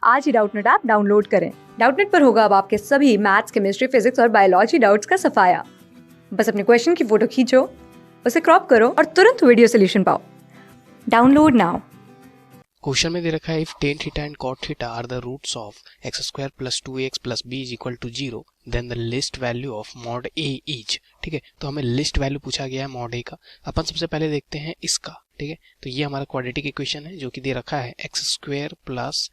आज ही Doubtnut app download करें। Doubtnut पर होगा अब आपके सभी मैथ्स, केमिस्ट्री, फिजिक्स और बायोलॉजी डाउट्स का सफाया। बस अपने क्वेश्चन की फोटो खींचो, उसे क्रॉप करो और तुरंत वीडियो सोल्यूशन पाओ। Download now. क्वेश्चन में दे रखा है if tan theta and cot theta are the roots of x square plus 2x plus b is equal to 0 then the least value of mod a is. ठीक है, तो हमें least value पूछा गया है मॉड ए का। अपन सबसे पहले देखते हैं इसका। ठीक है, तो ये हमारा क्वाड्रेटिक इक्वेशन है जो कि दे रखा है x square plus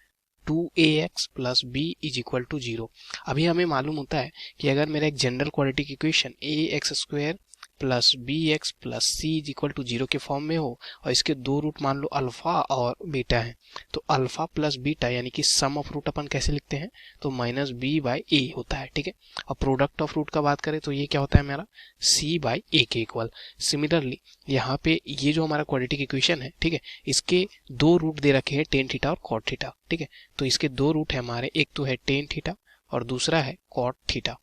2ax plus b is equal to 0। अभी हमें मालूम होता है कि अगर मेरा एक general quadratic equation a x square plus b x plus c is equal to 0 के फॉर्म में हो और इसके दो रूट मान लो अल्फा और बीटा है, तो अल्फा प्लस बीटा यानी कि सम ऑफ रूट अपन कैसे लिखते हैं, तो माइनस बी बाई ए होता है। ठीक है, और प्रोडक्ट ऑफ रूट का बात करें तो ये क्या होता है मेरा सी बाई ए के इक्वल। सिमिलरली यहाँ पे ये जो हमारा क्वाड्रेटिक इक्वेशन है, ठीक है, इसके दो रूट दे रखे हैं टेन थीटा और कॉट थीटा। ठीक है, तो इसके दो रूट है हमारे, एक तो है टेन थीटा और दूसरा है कॉट थीटा।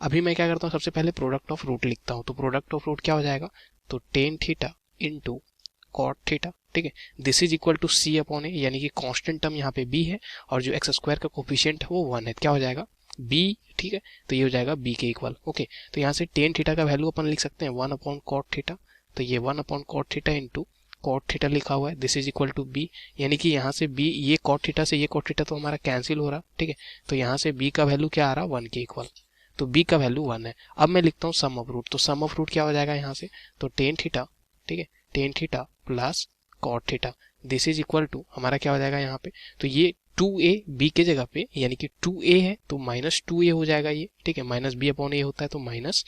अभी मैं क्या करता हूँ, सबसे पहले प्रोडक्ट ऑफ रूट लिखता हूँ। तो प्रोडक्ट ऑफ रूट क्या हो जाएगा, तो tan theta into cot theta. ठीक है, this is equal to c upon a, यानी कि कांस्टेंट टर्म यहाँ पे बी है और जो एक्स स्क्वायर का कोफिशिएंट है वो 1 है, क्या हो जाएगा बी। ठीक है, तो ये हो जाएगा बी के इक्वल। ओके, तो यहाँ से टेन थीटा का वैल्यू अपन लिख सकते हैं 1 अपॉन कॉट थीटा, तो ये 1 upon cot theta into cot theta लिखा हुआ है, this is equal to b, यानी कि यहाँ से बी, ये कॉट थीटा से ये कॉट थीटा तो हमारा कैंसिल हो रहा। ठीक है, तो यहाँ से बी का वैल्यू क्या आ रहा, 1 के इक्वल, तो b का वैल्यू 1 है। अब मैं लिखता हूँ सम ऑफ रूट, तो सम ऑफ रूट क्या हो जाएगा यहाँ से, तो टेन थीटा, ठीक है, tan theta plus cot theta, this is equal to हमारा क्या हो जाएगा यहाँ पे, तो ये 2a b के जगह पे यानी कि 2a है तो माइनस 2a हो जाएगा ये। ठीक है, माइनस बी अपॉन ए होता है तो माइनस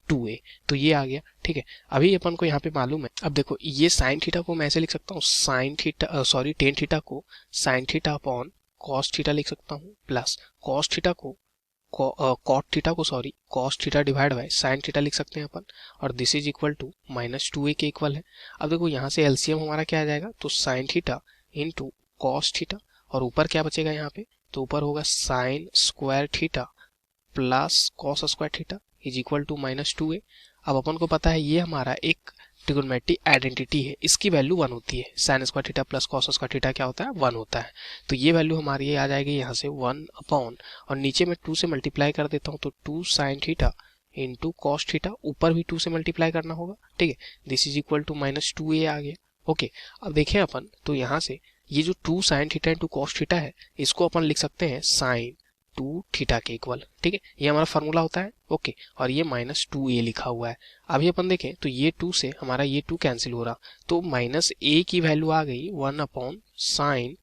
2a, तो ये आ गया। ठीक है, अभी अपन को यहाँ पे मालूम है, अब देखो ये साइन थीटा को मैं ऐसे लिख सकता हूँ, sine theta sorry tan theta को sine theta upon cos theta लिख सकता हूँ, प्लस कॉस थीटा को कॉट थीटा को sorry cos theta divide by sine theta लिख सकते हैं अपन, और this is equal to minus 2a के इक्वल है। अब देखो यहाँ से एलसीएम हमारा क्या आ जाएगा, तो sine theta into cos theta, और ऊपर क्या बचेगा यहाँ पे, तो ऊपर होगा sine square theta plus cos square theta is equal to minus 2a। अब अपन को पता है ये हमारा एक ट्रिगोनोमेट्रिक आइडेंटिटी है, इसकी वैल्यू 1 होती है, sign square theta plus cos square theta क्या होता है 1 होता है, तो ये वैल्यू हमारी ये आ जाएगी यहाँ से 1 अपॉन, और नीचे में 2 से मल्टीप्लाई कर देता हूँ तो 2 sine theta into cos theta, ऊपर भी 2 से मल्टीप्लाई करना होगा। ठीक है, this is equal to minus 2a आ गया। ओके, अब देखें अपन तो यहाँ से ये जो 2 sine theta into cos theta है इसको अपन लिख सकते हैं साइन 2 थीटा के इक्वल। ठीक है, ये हमारा फॉर्मूला होता है। ओके, और ये माइनस 2a लिखा हुआ है। अभी अपन देखें तो ये 2 से हमारा ये 2 कैंसिल हो रहा, तो माइनस a की वैल्यू आ गई 1 अपॉन साइन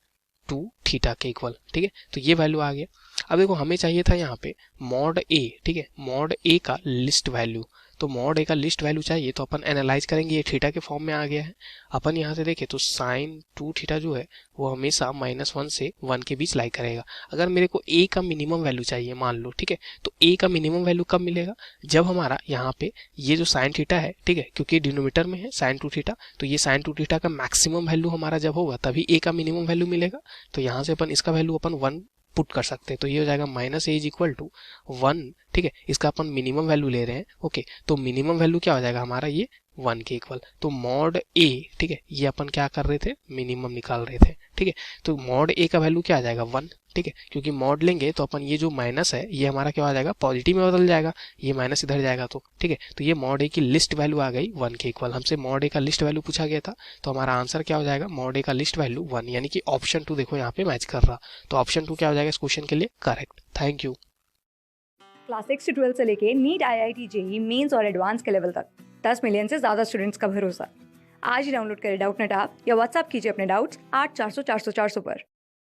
2 थीटा के इक्वल। ठीक है, तो ये वैल्यू आ गया। अब देखो हमें चाहिए था यहाँ पे मॉड ए। ठीक है, मॉड ए का लिस्ट वैल्यू, तो मॉड ए का लिस्ट वैल्यू चाहिए तो अपन एनालाइज करेंगे, ये थीटा के फॉर्म में आ गया है। अपन यहाँ से देखें तो साइन 2 थीटा जो है वो हमेशा -1 से 1 के बीच लाई करेगा। अगर मेरे को ए का मिनिमम वैल्यू चाहिए मान लो, ठीक है, तो ए का मिनिमम वैल्यू कब मिलेगा, जब हमारा यहाँ पे ये जो साइन थीटा है, ठीक है, क्योंकि डिनोमिनेटर में है साइन 2 थीटा, तो ये साइन 2 थीटा का मैक्सिमम वैल्यू हमारा जब होगा तभी ए का मिनिमम वैल्यू मिलेगा। तो यहाँ से अपन इसका वैल्यू अपन 1 पुट कर सकते हैं, तो ये हो जाएगा minus a is equal to 1। ठीक है, इसका अपन मिनिमम वैल्यू ले रहे हैं। ओके, तो मिनिमम वैल्यू क्या हो जाएगा हमारा ये 1 के इक्वल, तो मॉड ए, ठीक है, ये अपन क्या कर रहे थे, मिनिमम निकाल रहे थे। ठीक है, तो मॉड ए का वैल्यू क्या आ जाएगा 1। ठीक है, क्योंकि मॉड लेंगे तो अपन ये जो माइनस है ये हमारा क्या हो जाएगा पॉजिटिव में बदल जाएगा, ये माइनस इधर जाएगा तो। ठीक है, तो ये मॉड ए की लिस्ट वैल्यू आ गई 1 के इक्वल। हमसे मॉड ए का लिस्ट वैल्यू पूछा गया था, तो हमारा आंसर क्या हो जाएगा, मॉड ए का लिस्ट वैल्यू 1, यानी कि ऑप्शन 2 देखो यहाँ पे मैच कर रहा, तो ऑप्शन 2 क्या हो जाएगा इस क्वेश्चन के लिए करेक्ट। Thank you. क्लास 6 से 12 से लेके नीट, IIT, जेईई मेंस और एडवांस के लेवल तक 10 मिलियन से ज्यादा स्टूडेंट्स का भरोसा। आज ही डाउनलोड करें डाउटनेट ऐप या व्हाट्सएप कीजिए अपने डाउट्स 8400 400 400 पर।